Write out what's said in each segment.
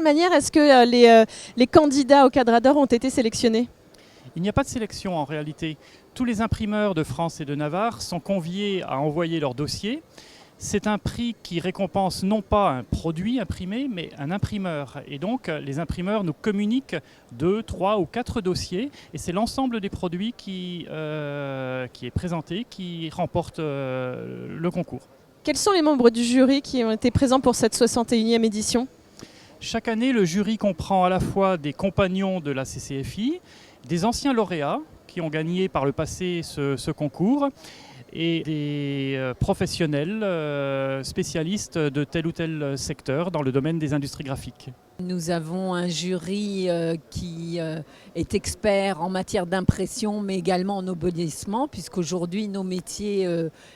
manière est-ce que les candidats au Cadre d'Or ont été sélectionnés? Il n'y a pas de sélection en réalité. Tous les imprimeurs de France et de Navarre sont conviés à envoyer leur dossier. C'est un prix qui récompense non pas un produit imprimé, mais un imprimeur. Et donc, les imprimeurs nous communiquent 2, 3 ou 4 dossiers. Et c'est l'ensemble des produits qui est présenté, qui remporte le concours. Quels sont les membres du jury qui ont été présents pour cette 61e édition? Chaque année, le jury comprend à la fois des compagnons de la CCFI, des anciens lauréats qui ont gagné par le passé ce concours, et des professionnels spécialistes de tel ou tel secteur dans le domaine des industries graphiques. Nous avons un jury qui est expert en matière d'impression, mais également en embellissement, puisqu'aujourd'hui nos métiers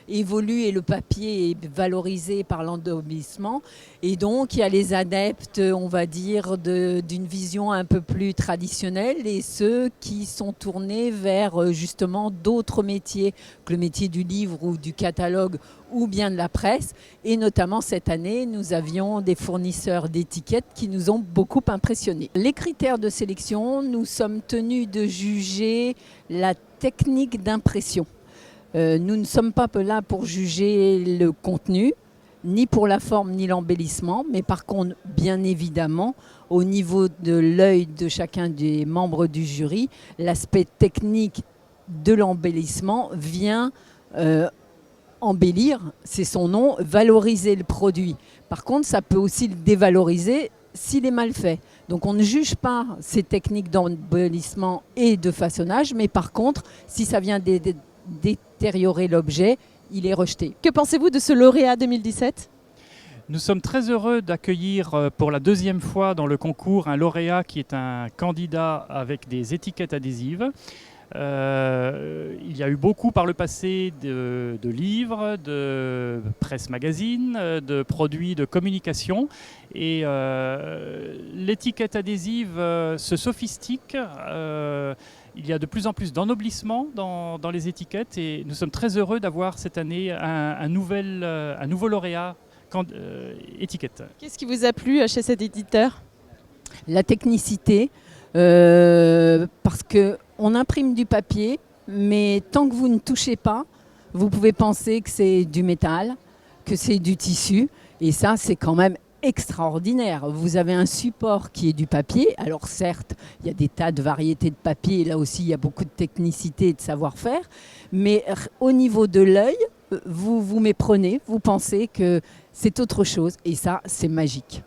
évoluent et le papier est valorisé par l'embellissement. Et donc il y a les adeptes, on va dire, d'une vision un peu plus traditionnelle et ceux qui sont tournés vers justement d'autres métiers que le métier du livre ou du catalogue ou bien de la presse. Et notamment cette année, nous avions des fournisseurs d'étiquettes qui nous ont beaucoup impressionnés. Les critères de sélection, nous sommes tenus de juger la technique d'impression. Nous ne sommes pas là pour juger le contenu, ni pour la forme ni l'embellissement, mais par contre, bien évidemment, au niveau de l'œil de chacun des membres du jury, l'aspect technique de l'embellissement vient embellir, c'est son nom, valoriser le produit. Par contre, ça peut aussi le dévaloriser s'il est mal fait. Donc on ne juge pas ces techniques d'embellissement et de façonnage, mais par contre, si ça vient détériorer l'objet, il est rejeté. Que pensez-vous de ce lauréat 2017 ? Nous sommes très heureux d'accueillir pour la deuxième fois dans le concours un lauréat qui est un candidat avec des étiquettes adhésives. Il y a eu beaucoup par le passé de livres, de presse magazine, de produits de communication et l'étiquette adhésive se sophistique. Il y a de plus en plus d'ennoblissement dans les étiquettes et nous sommes très heureux d'avoir cette année un nouveau lauréat étiquette. Qu'est-ce qui vous a plu chez cet éditeur ? La technicité, parce qu'on imprime du papier, mais tant que vous ne touchez pas, vous pouvez penser que c'est du métal, que c'est du tissu, et ça c'est quand même extraordinaire. Vous avez un support qui est du papier, alors certes il y a des tas de variétés de papier, et là aussi il y a beaucoup de technicité et de savoir-faire, mais au niveau de l'œil, vous vous méprenez, vous pensez que c'est autre chose, et ça c'est magique.